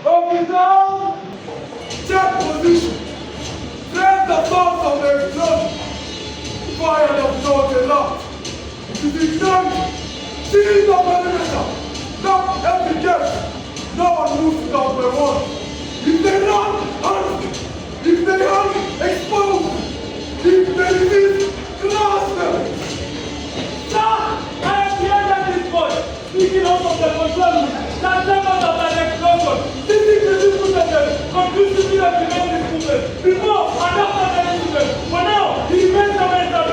Officer! Check position. Press the source of the explosion. Fire the floor aloft. It is ignited. Seize the perimeter. Lock every gate. No one moves without my word. If they run, hunt. If they hunt, expose. If they resist, crush them. Sir, I am here at this point, speaking out of the control room, that members of an explosion, sitting the disputed, conclusively implement this movement, before and after the incident. For now, the events are mental.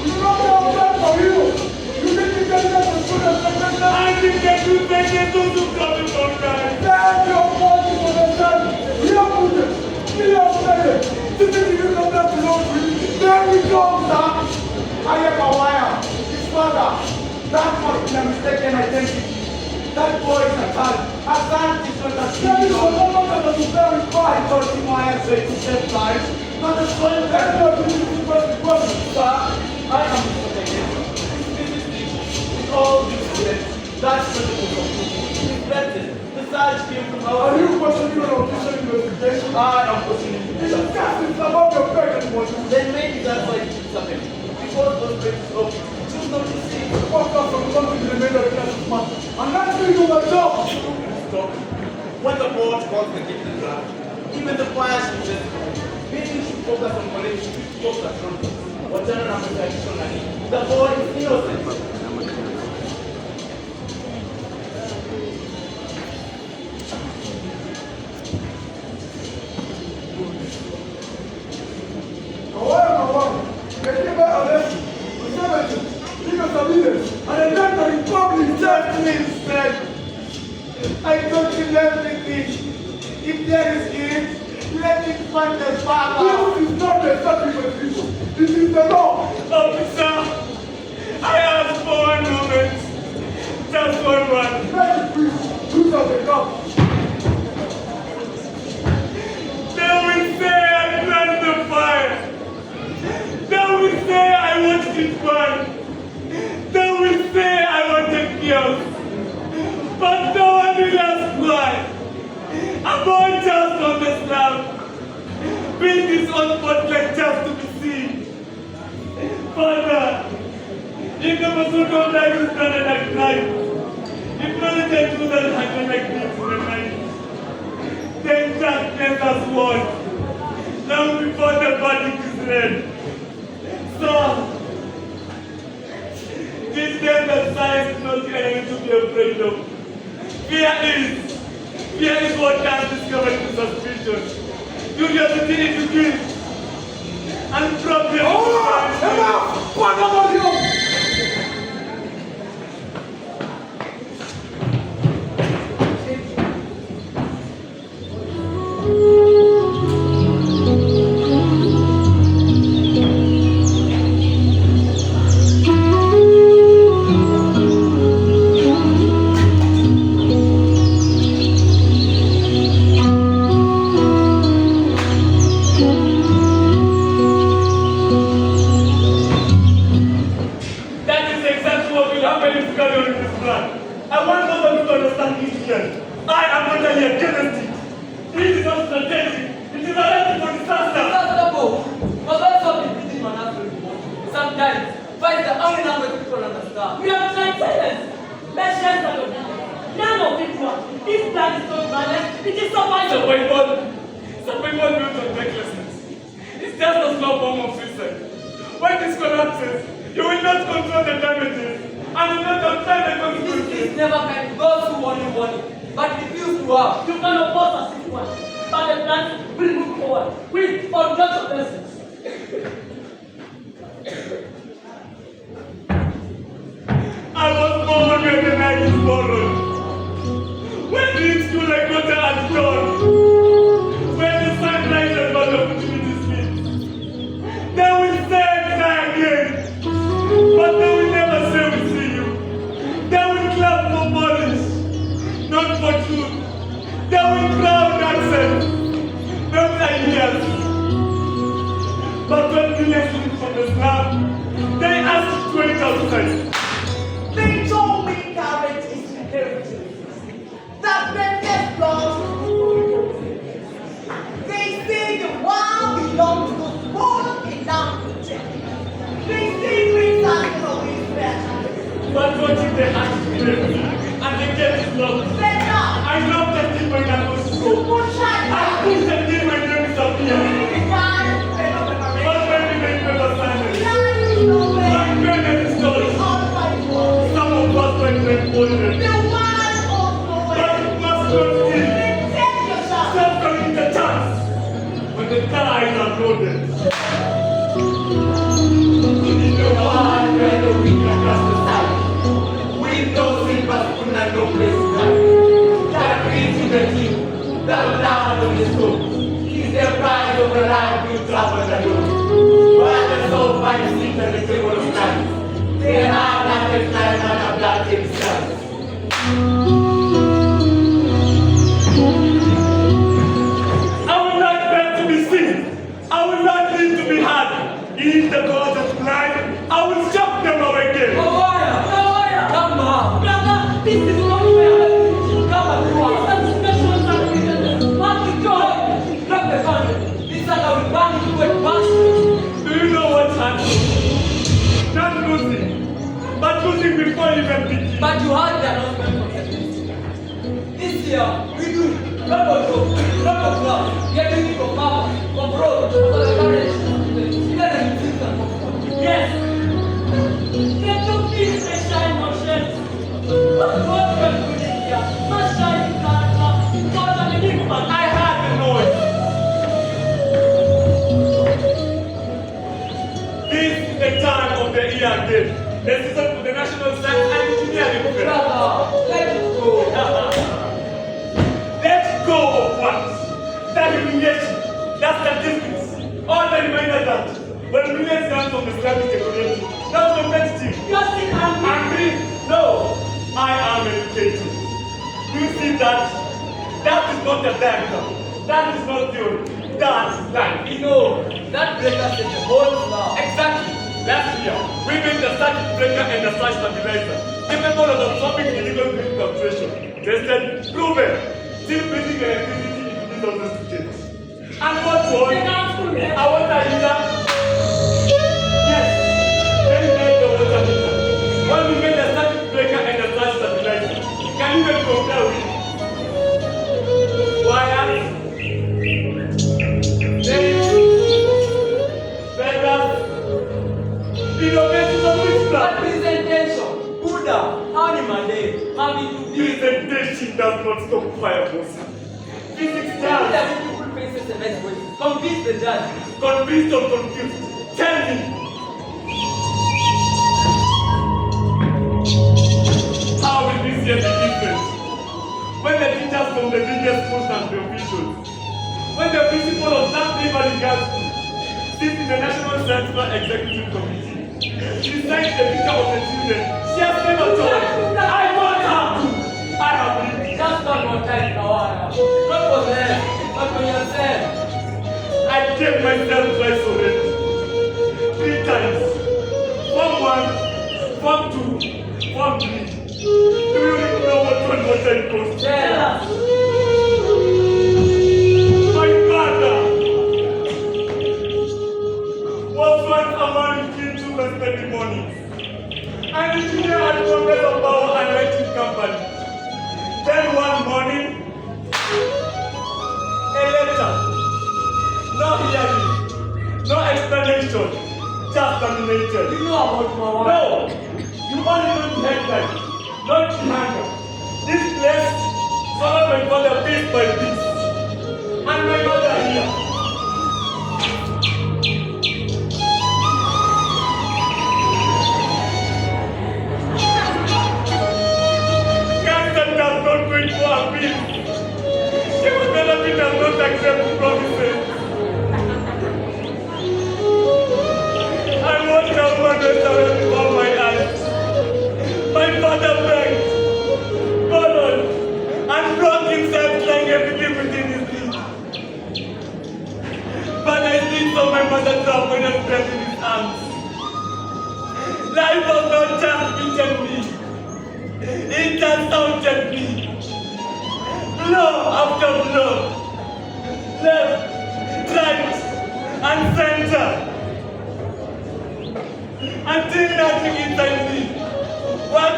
We don't have time for you. You think you can get the students and make them. I think that you make it to do something from that. Thank your body for the time. We are moving. We are playing. This is the come that belongs to you. There we go, sir. I am a wire. His father. That must be a mistaken identity. That boy is a child. Hassan is not a child. That is no longer to verify. I told him I am saying to save lives. Not a soil. That's not the question, sir. I am mistaken. With all this evidence, that's not the book of proof. Reflected, the charge came from our... Are you questioning your official investigation? I am questioning the It's disgusting about your parents. Then maybe that's why it did something. Because those breaks open, choose not to see. Fuck off from something in the middle of the class matter. I'm not doing you my job. Stop. When the board calls the gifted draft, even the fire should just maybe you should focus on collecting focus on or general application. The board is innocent. I told you everything. If there is guilt, let it find the father. This is not a sacrifice. This is the law. Officer, I asked for one moment. Just one. Let it be. Look at the cup. They will say I planned the fire. They will say I wanted it burn. They will say I wanted chaos. But no one will ask why. I'm born just on the slum. Build this old portrait just to be seen. Father, if the pursuit of life is done like crime, if military do that happen like this in the night, then darkness has won, long before the verdict is read. So, this day that science is not anything to be afraid of. Fear is what can discover the suspicion. Curiosity is guilt. And problem. Enough! What about you? They told me courage is But watching the hands clear and they get lost. I love that thing when I was so. I push the thing when they disappear. But when we make paper silence, like parents stories, some of us went older. But it must not be. Stop taking the chance when the ties are loaded. In the wild where the wind across the side, with no silver spoon and no place to hide. That brings you the king, that land of the soul. He's the pride of the life you travel alone. While the soul finds seat at the table of life, they have not a time and a black themselves. I would not beg to be seen. I would not need to be heard. If the gods of blind, I will shock them away again. Come on. Brother, this is not fair. Come on, this is special sacrifice. What we do? Drop the gun. This is how we burn into a bastard. Do you know what's happening? Not losing, but losing before you even begin. But you heard the announcement from the this year, we do lot of jobs, lot of love. We are doing it for power, for growth, for the courage. Yes. Get your feet and shine on shelves. But what can we do here? Must shine in Ghana. God and the impact. I heard the noise. This is the time of the year again. The season for the National Science and Engineering Fair. Brother, let's go. Let's go of what? That humiliation, that statistics, all the remainder that. When millions dance on the Islamic community, not competitive. You are still angry. No, I am educated. You see that? That is not a diagram. That is not theory. That is life. You know, that breaker set the whole floor. Exactly. Last year, we made the circuit breaker and the site stabilizer capable of absorbing illegal grid fluctuation. Tested, proven, still bringing electricity into these other students. And what was? I want a heater. When we get the circuit breaker and the site stabilizer, can you even compare with wires, feathers, innovations of witchcraft? Presentation, Buddha, animal day, having to be. Presentation does not stop fireballs. Physics does. People faces the best way. Convince the judge. Convinced or confused? Tell me. How will this year be different? When the teachers from the biggest schools and the officials, when the principal of that neighboring girls school sits in the National Central Executive Committee, she signs the picture of the children. She has never told. I want her to. I have lived. Just not one time, Kawana. Not for them, but for yourself. I gave myself twice already. 3 times. Form 1, Form 2, Form 3. Do you even know what one more time costs? Tell us. My father was once a man who came to my spending money. An engineer at Congress of Power and Lighting Company. Then one morning, a letter. No hearing, no explanation, just terminated. You know about Mama? No, you only know the headline. Not the hanger. This place followed my father piece by piece. And my mother here. Cancer does not wait for appeal. Chemotherapy does not accept promises. I watched our mother away before my eyes. My father begged, borrowed, and broke himself trying everything within his reach. But I still saw my mother drop when I was in his arms. Life was not just beaten me. It just sounded me. Blow after blow. Left, right, and center. Until nothing inside me was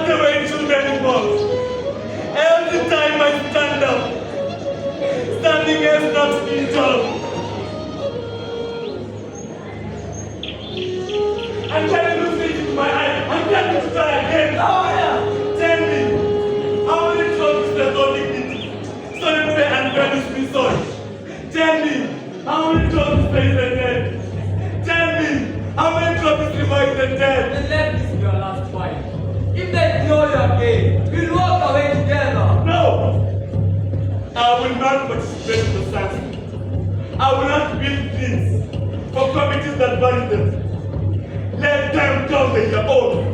intolerable. I'm trying to look into my eye. I'm trying to try again. Tell me, how many trophies does all dignity, stolen pay and values be sold? Tell me, how many trophies pays the dead? Tell me, how many trophies revive the dead? Then let this be your last fight. If they know your game, we'll walk away together. No! I will not participate in the science. I will not build things for committees that bury them. Let them come with their own.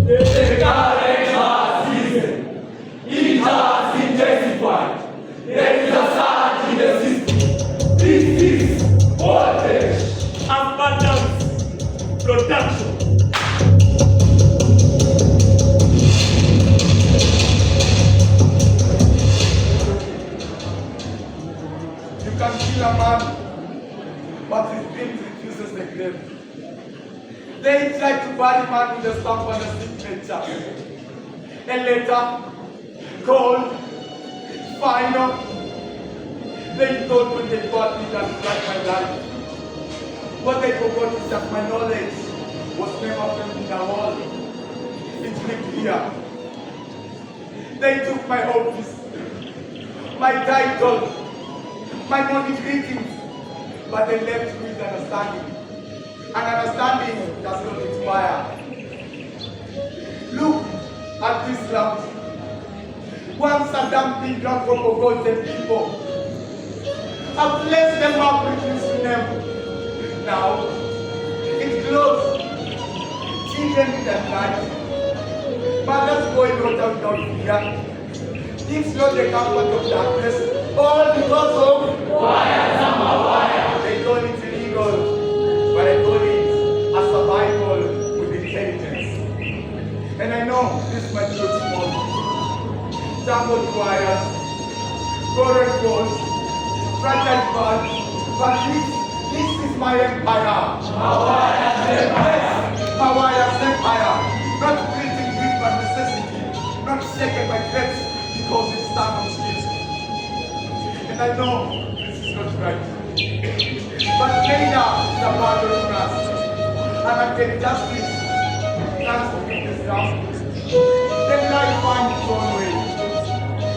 The current has risen. It has intensified. There is a surge in the system. This is voltage. Abundance. Production. You can kill a man, but his dreams refuses the grave. They tried to bury man with a stamp and a signature. A letter, cold, final. They thought when they got me that like my life. What they forgot is that my knowledge was never filmed in a wall. It lived here. They took my office, my title, my money greetings, but they left me with understanding. And understanding does not expire. Look at this slums. Once a dumping ground for forgotten people. I've blessed them up with this name. Now, it's closed. Children with a night. Mothers going out without fear. Things not the comfort of darkness. All because of wire. They call it illegal, but I call it a survival with intelligence. And I know this might look small. Tangled wires, current balls, fragile parts, but this is my empire. Mawaya's empire. Not built in greed by necessity, not shaken by threats because it stands on skills. And I know this is not right. But Kenya is a battle for us. And I get justice. Thanks for being this down. Then life finds its own way.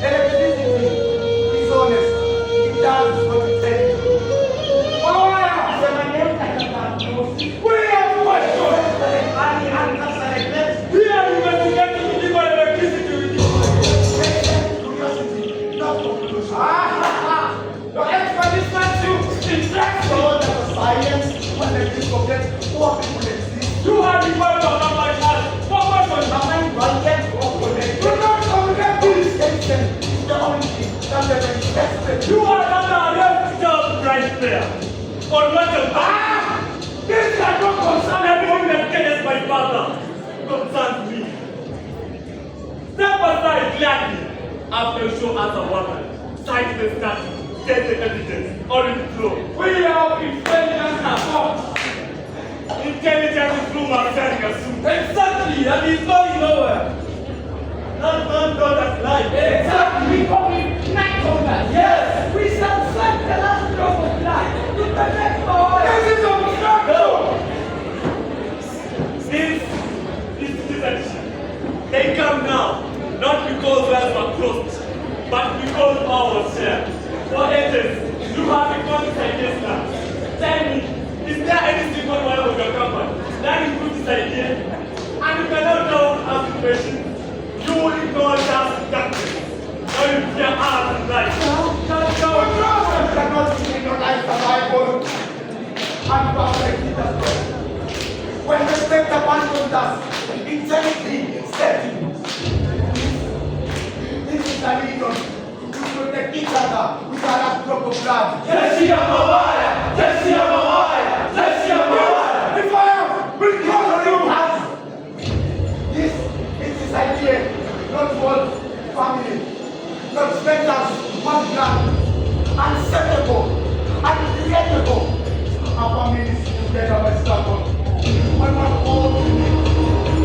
Electricity is honest. It does what it tells you. We have questions. We are investigating the deliver electricity with Curiosity, not conclusion. Your expedition to interact So that the science, when they forget what people exist. you have the power of our heart. Focus on Am I invited to operate? Do not forget this extension is the only thing that they have invested. you are under arrest just right there. On what the this does not concern everything that cares my father. Concerns me. Step aside gladly after you show us a woman. Cite the statue, get the evidence, or in the flow. We have intelligence and thought. Intelligence is through my telling us soon. Exactly, and he's going nowhere. Not one daughter's life. Exactly, we call him night hunger. Yes, we shall suck the last drop of blood to protect our This is obstruction! This citizenship, they come now, not because wells were closed, but because ours share. For ages, you have been calling against us. Tell me, is there any single one of your company that includes this idea? And you cannot now ask questions. You will ignore just darkness. Or you fear ours and life. Obstruction cannot be in your life survival. And perfect leadership. When the state abandons us, insanity sets in. This is a reason to protect each other with our last drop of blood. The fire will cover you. This is this idea, not world, family, not specters, one blood, unsettable, uncreatable. Our family is together by struggle. When one falls,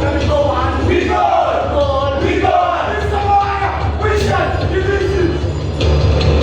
let me go and we go! It's the fire! We shall! It is it!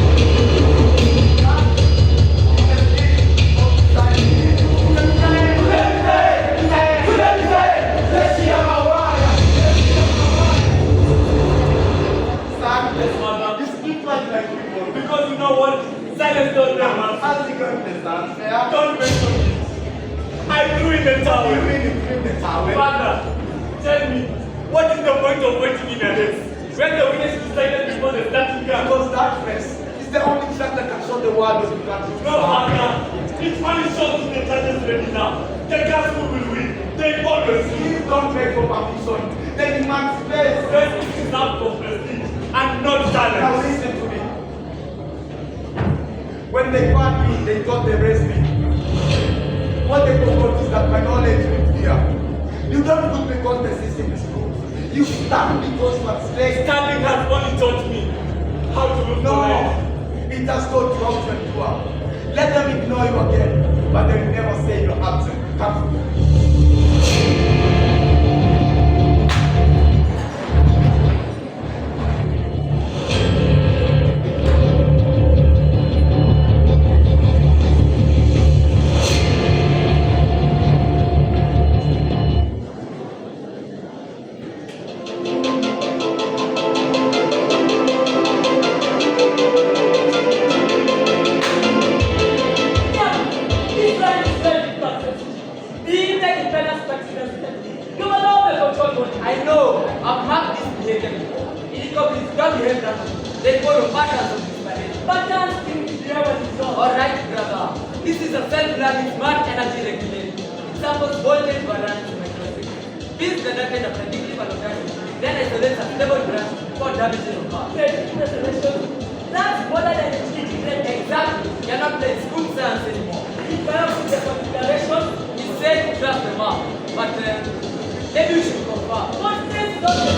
Tell me, what is the point of waiting in a race? When the winners decided before the starting gun? Because that race is the only track that can show the world what you can do. No, Anna. It's only shown to the judges ready now. The gospel will win. They always win. Please don't beg for permission. They demand space. First, it is out for prestige and not Now talent. listen to me. When they found me, they thought they raised me. What they forgot is that my knowledge is here. You don't put because the system is good. You stand because you are slaves. Standing has only taught me how to look No, away. it has taught you how to endure. Let them ignore you again, but they will never say you're absent. Come. I know, I've marked this behavior before. In the company's gun behavior, they follow patterns of this behavior. Patterns think what is wrong. Alright, brother. This is a self-learning smart energy regulator. It samples voltage variance in microseconds. Builds the data in a predictable location. Then isolates a stable branch for damaging the car. That's more than integrated exactly. You're not playing school science anymore. If I put the configuration, it's said to trust the map. But maybe you should confirm. What is not the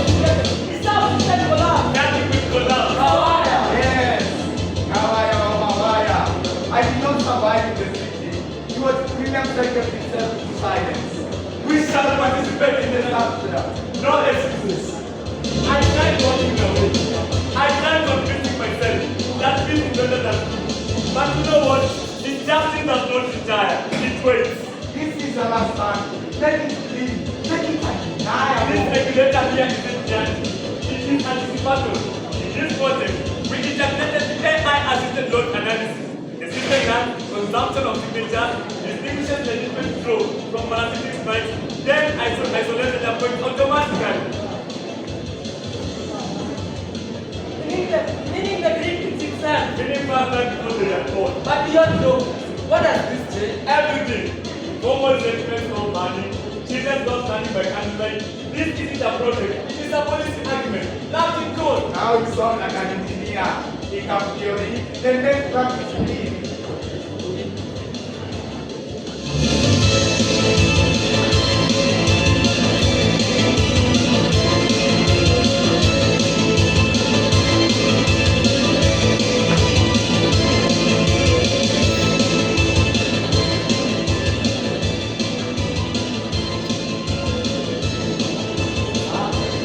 it's how we said collapse. Nothing will collapse. Kawaya. Yes. Kawaya. I did not survive in the city. He was William sentenced himself to silence. We shall participate in the last prayer. No excuses. I tried walking away. I tried convincing myself that peace is better than peace. But you know what? Injustice does not retire. It waits. This is the last time. Let it be. Let it This undeniable. regulator here isn't just. It is anticipatory. In this project, we integrated AI-assisted load analysis. The system runs consumption of signatures, distinguishes the different flow from parasitic noise, then isolated the point automatically. Meaning the green fixing sand. Meaning faster before they are born. But beyond though, what does this change? Everything. Formal statements no money, children not standing by candlelight. This isn't a project, it is a policy argument. That's in code. Now you sound like an engineer. He can theory. The next practice me.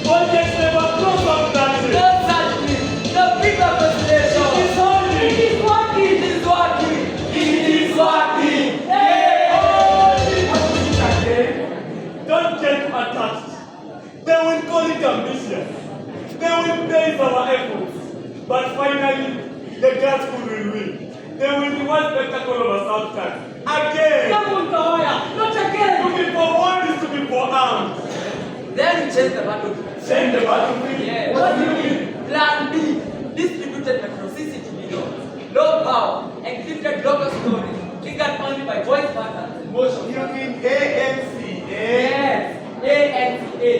Projects never close on that. Don't touch me. The bigger consideration. It is only. It is working. It is working. It is working. Don't get attached. They will call it ambitious. They will praise our efforts. But finally, the gospel will win. There will be one spectacle of a South Town. Again! Come on, Kawaya. Not again. To be forewarned is to be forearmed. Then you change the battle. Change the battlefield. Yeah. What do you mean? Plan B. Distributed electricity below. Low power. Encrypted local storage. Triggered only by voice patterns. Motion. You mean ANC? Yes. ANCA.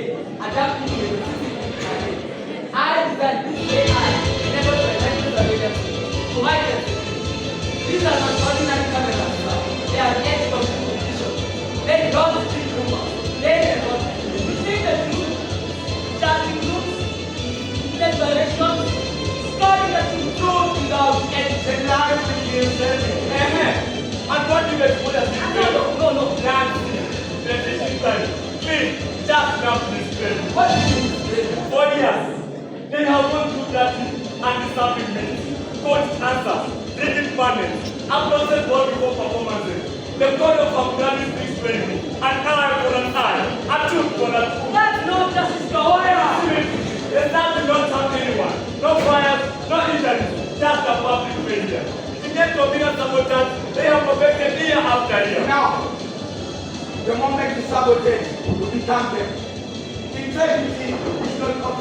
Adapting to electricity. I designed this AI enabled by electrical surveillance to hide them. These are not ordinary cameras. They are expert in position. They don't speak rumors. They record. You see the truth. Charging groups. Then directions. Storing the truth without any The life begins And what do you expect as this No. Nancy, the fishing time. Please, just now this place. What do you mean? For years, they have gone through that and disturbing meetings, coach answers, reading panels, applauses ball before performances. The code of vocabulary speaks plainly. An eye for an eye, a tooth for a tooth. That's not justice, Kawaya. There's nothing not harm anyone. No fires, no injuries, just a public failure. To get convenient sabotage, they have perfected year after year. Now, the moment you sabotage, you become them.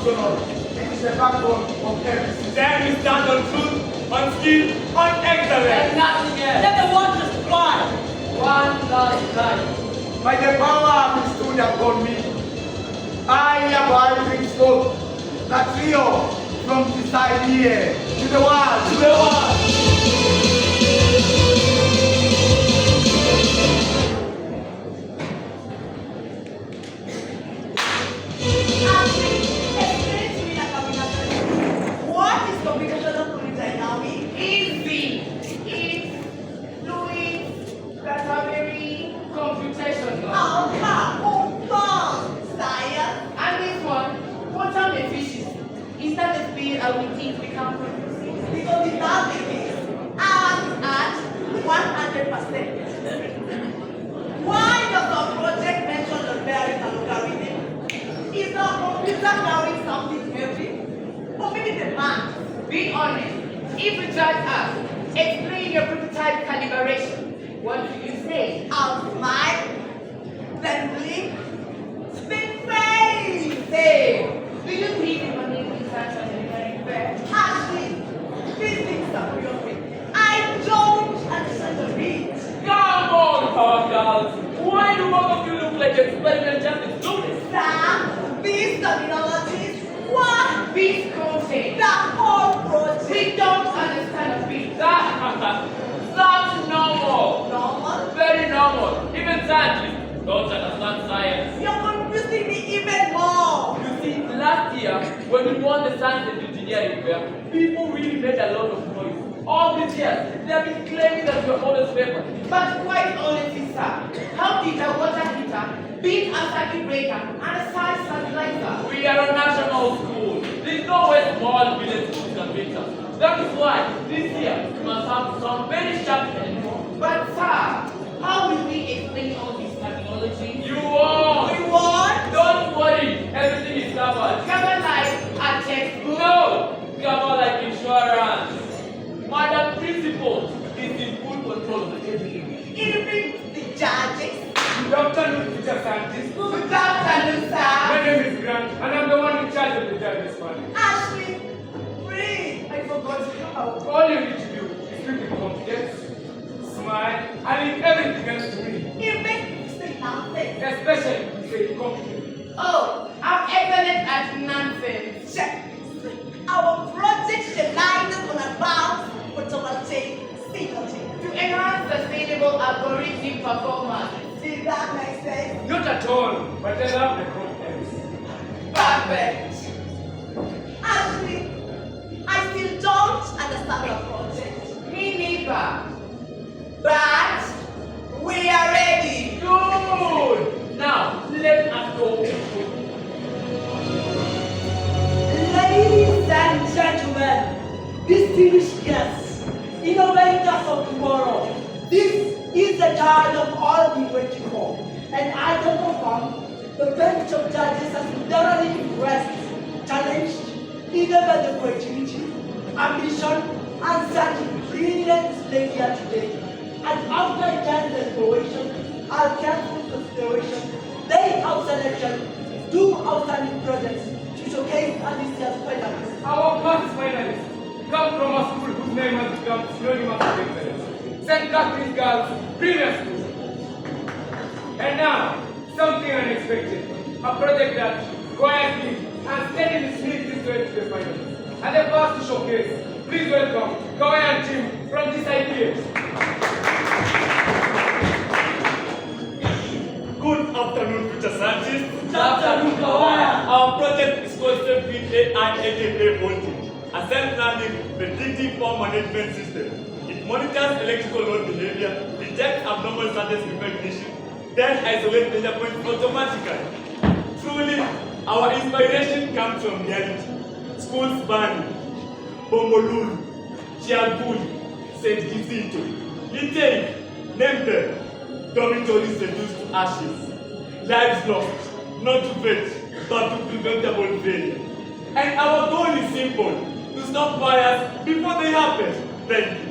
constitutional. It is the backbone of everything. Then we stand on truth, on skill, on And excellence. nothing else. Let the waters fly. One last time. By the power bestowed upon me, I hereby bring forth the trio from this idea to the world. To the world. What is computational fluid Easy. It's fluid, category, computational. Science. And this one, quantum efficiency. Is that the speed at which things become producing? Because it does the case. Ours is at 100%. Why does the project mention the variable logarithm? Is the computer carrying something heavy? Or maybe the math? Be honest. If you judge us, explain your prototype calibration. What do you say? I'll smile, then blink, spin face. Say, do you think you need research on the very fair? Actually, these things are preoccupied. I don't understand the read. Come on, power girls. Why do both of you look like experimental students? Sir, these terminologies, what? Beat coaching. The whole project. We don't understand a beat. That's normal. Normal? Very normal. Even scientists don't understand science. You're confusing me even more. You see, last year, when we won the science and engineering fair, people really made a lot of noise. All these years, they have been claiming that we are always favored. But quite honestly, sir, how did a water heater beat a circuit breaker and a size stabilizer? We are a national school. There is no way small village schools can beat us. That is why this year we must have some very sharp elements. But sir, how will we explain all this terminology? You won't. We want? Don't worry, everything is covered. Covered like a textbook? No, covered like insurance. Madam Principal is in full control of the everything. Even the judges. Good afternoon, teacher scientist. Good afternoon, My sir. name is Grant, and I'm the one in charge of the judges panel. Ashley, free. I forgot how. All you need to do is speak with confidence, smile, and leave everything else to me. You make me say nothing. Especially if you say confident. Oh, I'm excellent at nonsense. Check. Our project relies on advanced photovoltaic synergy. To enhance sustainable algorithm performance. Did that make sense? Not at all, but I love the confidence. Perfect. Ashley, I still don't understand the project. Me neither. But we are ready. Good. Now, let us go. Ladies and gentlemen, distinguished guests, innovators of tomorrow, this is the time of all been waiting for, and I can confirm the bench of judges has been thoroughly impressed, challenged, either by the creativity, ambition, and such brilliant display here today. And after intense exploration and careful consideration, they have selected two outstanding projects to showcase at this year's finalists. Our class finalists come from a school whose name has become synonymous with excellence. St. Catherine's Girls Premier School. And now, something unexpected. A project that quietly and steadily sneaks its way to the finalists. And the first to showcase, please welcome Kawai and Tim from this idea. Good afternoon, future scientists. Good afternoon, Kawai. Our project is called AI voltage, a self-learning predictive power management system. It monitors electrical load behavior, detects abnormal surface before ignition, then isolates data points automatically. Truly, our inspiration comes from reality. Schools burning, Bombolulu, Chialpuli, St. Jacinto, Litei, Nempe, dormitories reduced to ashes, lives lost, not to fate, but to preventable failure. And our goal is simple, to stop fires before they happen. Thank you.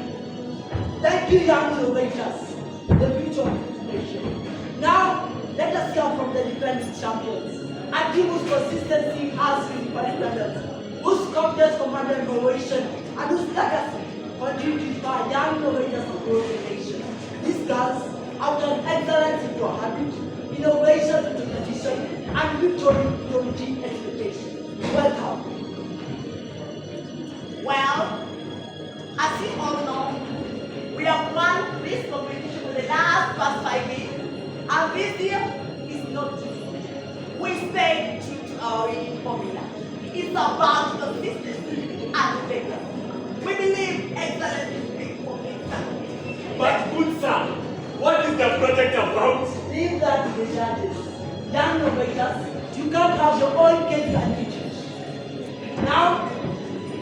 Thank you, young innovators, the future of information. Now, let us hear from the defending champions. and team whose consistency has unified standards, whose confidence commanded innovation, and whose legacy continued to inspire young innovators across the nation. These girls have done excellence into a habit, innovation into tradition, and victory into routine expectation. Welcome. Well, as you all know, we have won this competition for the past 5 years, and this year is not different. We stay true to our winning formula. It's about consistency and vigor. We believe excellence is big for excellence. But good sir, what is the project about? Leave that to the judges. Young innovators, you can't have your own cake and eat it. Now,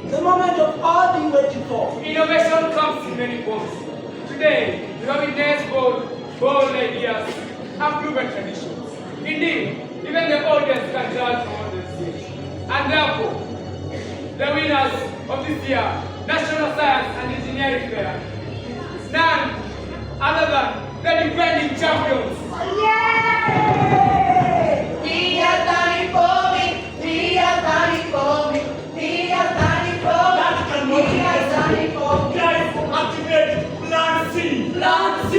the moment of all being waiting for. Innovation comes in many forms. Today, we have witnessed bold ideas and proven traditions. Indeed, even the audience can judge from what they see. And therefore, the winners of this year National Science and Engineering Fair is none other than the defending champions. Yay! We are standing for me. We are standing for me. We are standing for me. That cannot We are standing for me. Guys, activate Plan C. Plan C!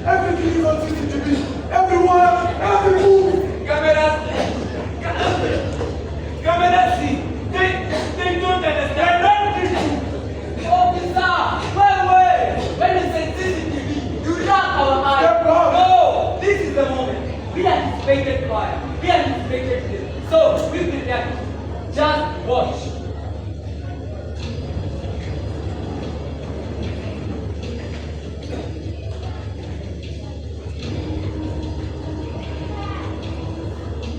Everything is on CCTV. Everywhere, every move. Cameras, see, they don't understand. Officer, wait. When you say CCTV, you shut our eyes. Step back. No, this is the moment. We anticipated fire. We anticipated this. So we prepared. Just watch.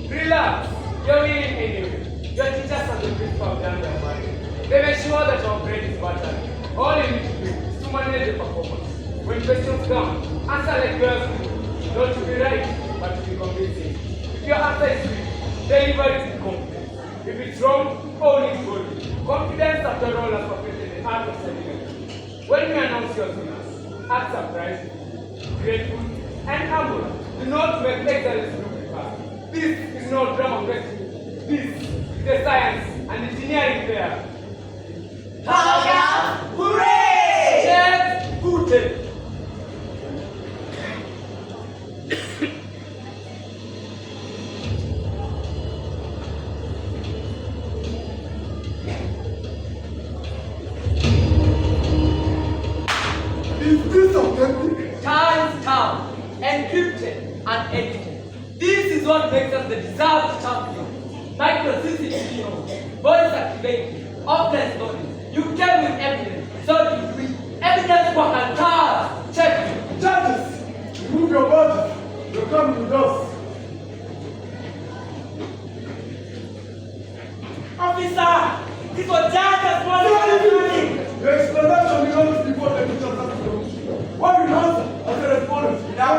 Relax. You're winning anyway. Your teachers and the principal have done their part. They make sure that your brain is battered. All you need to do is to manage the performance. When questions come, answer like yours. Not to be right, but to be convincing. If your answer is weak, deliver it with confidence. If it's wrong, own it boldly. Confidence after all has perfected the art of selling it. When we announce your winners, act surprised, grateful, and humble. Do not make excellence look bad. This is no drama festival. This is the science and engineering fair. Hallelujah! Hooray! Let's put it. Is this authentic? Times come, encrypted and edited. This is what makes us the deserved champion. Micro CCTV, voice activated, offline stories. You came with evidence, so did we. Evidence for a card. Check it. Judges, remove your body. You're coming with us. Officer, this was just as one The explanation belongs before the teacher starts to do. What you answer as a respondent. Now,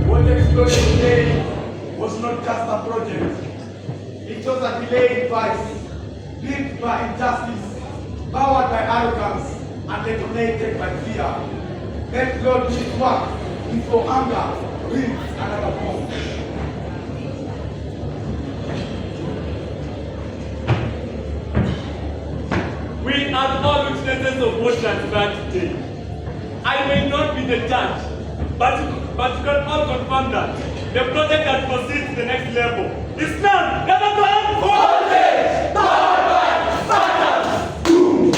what exploded today was not just a project. It was a laid vice, built by injustice, powered by arrogance, and detonated by fear. Let God do His work before anger brings another form. We are all witnesses of what transpired today. I may not be the judge, but you can all confirm that the project that proceeds to the next level is none other than voltage powered by Spartans. Boom!